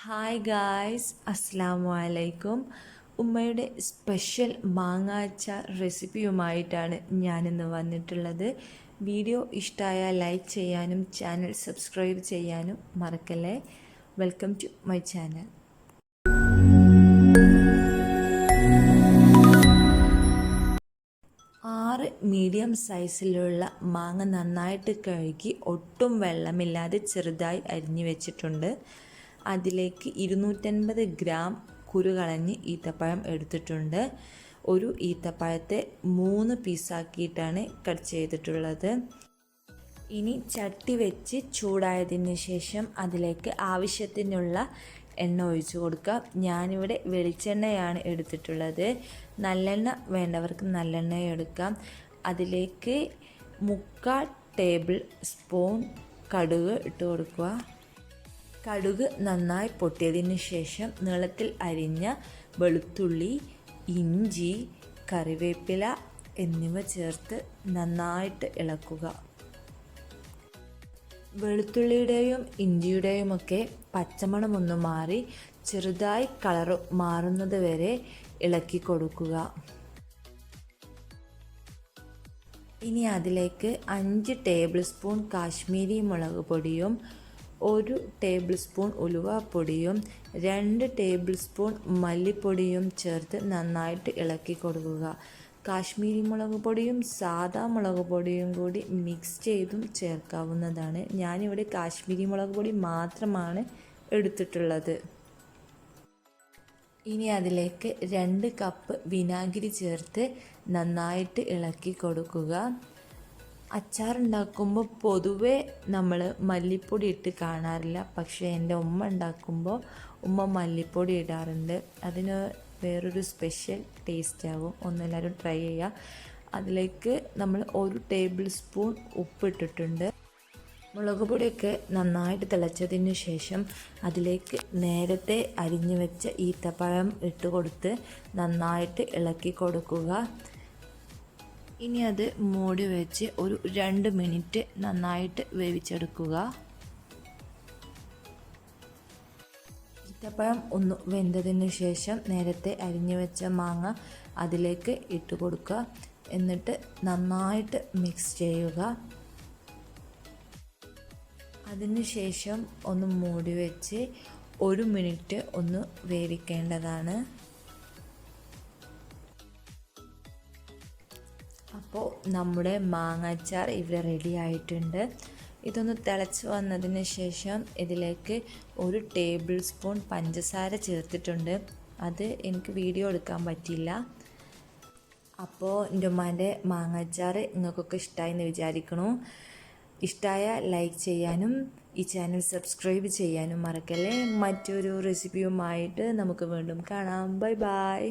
Hi guys, അസ്സാമു അലൈക്കും. ഉമ്മയുടെ special മാങ്ങാച്ചാർ റെസിപ്പിയുമായിട്ടാണ് ഞാനിന്ന് വന്നിട്ടുള്ളത്. വീഡിയോ ഇഷ്ടമായാൽ ലൈക്ക് ചെയ്യാനും ചാനൽ സബ്സ്ക്രൈബ് ചെയ്യാനും മറക്കല്ലേ. Welcome to my channel. Medium സൈസിലുള്ള മാങ്ങ നന്നായിട്ട് കഴുകി ഒട്ടും വെള്ളമില്ലാതെ ചെറുതായി അരിഞ്ഞു വെച്ചിട്ടുണ്ട്. അതിലേക്ക് 250 ഗ്രാം കുരുകളഞ്ഞ് ഈത്തപ്പഴം എടുത്തിട്ടുണ്ട്. ഒരു ഈത്തപ്പഴത്തെ 3 പീസാക്കിയിട്ടാണ് കട്ട് ചെയ്തിട്ടുള്ളത്. ഇനി ചട്ടി വെച്ച് ചൂടായതിന് ശേഷം അതിലേക്ക് ആവശ്യത്തിനുള്ള എണ്ണ ഒഴിച്ചു കൊടുക്കാം. ഞാനിവിടെ വെളിച്ചെണ്ണയാണ് എടുത്തിട്ടുള്ളത്. നല്ലെണ്ണ വേണ്ടവർക്ക് നല്ലെണ്ണ എടുക്കാം. അതിലേക്ക് 3/4 ടേബിൾ സ്പൂൺ കടുക് ഇട്ട് കൊടുക്കുക. കടുക് നന്നായി പൊട്ടിയതിന് ശേഷം നീളത്തിൽ അരിഞ്ഞ വെളുത്തുള്ളി, ഇഞ്ചി, കറിവേപ്പില എന്നിവ ചേർത്ത് നന്നായിട്ട് ഇളക്കുക. വെളുത്തുള്ളിയുടെയും ഇഞ്ചിയുടെയും ഒക്കെ പച്ചമണമൊന്ന് മാറി ചെറുതായി കളർ മാറുന്നത് വരെ ഇളക്കി കൊടുക്കുക. ഇനി അതിലേക്ക് 5 ടേബിൾ സ്പൂൺ കാശ്മീരി മുളക് പൊടിയും 1 ടേബിൾ സ്പൂൺ ഉലുവാപ്പൊടിയും 2 ടേബിൾ സ്പൂൺ മല്ലിപ്പൊടിയും ചേർത്ത് നന്നായിട്ട് ഇളക്കി കൊടുക്കുക. കാശ്മീരി മുളക് പൊടിയും സാദാ മുളക് പൊടിയും കൂടി മിക്സ് ചെയ്തും ചേർക്കാവുന്നതാണ്. ഞാനിവിടെ കാശ്മീരി മുളക് പൊടി മാത്രമാണ് എടുത്തിട്ടുള്ളത്. ഇനി അതിലേക്ക് 2 കപ്പ് വിനാഗിരി ചേർത്ത് നന്നായിട്ട് ഇളക്കി കൊടുക്കുക. അച്ചാറുണ്ടാക്കുമ്പോൾ പൊതുവെ നമ്മൾ മല്ലിപ്പൊടി ഇട്ട് കാണാറില്ല. പക്ഷേ എൻ്റെ ഉമ്മ ഉണ്ടാക്കുമ്പോൾ ഉമ്മ മല്ലിപ്പൊടി ഇടാറുണ്ട്. അതിന് വേറൊരു സ്പെഷ്യൽ ടേസ്റ്റ് ആകും. ഒന്നെല്ലാവരും ട്രൈ ചെയ്യുക. അതിലേക്ക് നമ്മൾ 1 ടേബിൾ സ്പൂൺ ഉപ്പിട്ടിട്ടുണ്ട്. മുളക് പൊടിയൊക്കെ നന്നായിട്ട് തിളച്ചതിന് ശേഷം അതിലേക്ക് നേരത്തെ അരിഞ്ഞു വെച്ച ഈത്തപ്പഴം ഇട്ട് കൊടുത്ത് നന്നായിട്ട് ഇളക്കി കൊടുക്കുക. ഇനി അത് മൂടി വെച്ച് ഒരു 2 മിനിറ്റ് നന്നായിട്ട് വേവിച്ചെടുക്കുക. ഈത്തപ്പഴം ഒന്ന് വെന്തതിന് ശേഷം നേരത്തെ അരിഞ്ഞു വെച്ച മാങ്ങ അതിലേക്ക് ഇട്ട് കൊടുക്കുക. എന്നിട്ട് നന്നായിട്ട് മിക്സ് ചെയ്യുക. അതിനുശേഷം ഒന്ന് മൂടി വെച്ച് 1 മിനിറ്റ് ഒന്ന് വേവിക്കേണ്ടതാണ്. അപ്പോൾ നമ്മുടെ മാങ്ങാച്ചാർ ഇവിടെ റെഡി ആയിട്ടുണ്ട്. ഇതൊന്ന് തിളച്ച് വന്നതിന് ശേഷം ഇതിലേക്ക് 1 ടേബിൾ സ്പൂൺ പഞ്ചസാര ചേർത്തിട്ടുണ്ട്. അത് എനിക്ക് വീഡിയോ എടുക്കാൻ പറ്റിയില്ല. അപ്പോൾ എൻ്റെ ഉമ്മാൻ്റെ മാങ്ങാച്ചാർ നിങ്ങൾക്കൊക്കെ ഇഷ്ടമായി എന്ന് വിചാരിക്കണു. ഇഷ്ടമായ ലൈക്ക് ചെയ്യാനും ഈ ചാനൽ സബ്സ്ക്രൈബ് ചെയ്യാനും മറക്കല്ലേ. മറ്റൊരു റെസിപ്പിയുമായിട്ട് നമുക്ക് വീണ്ടും കാണാം. Bye bye.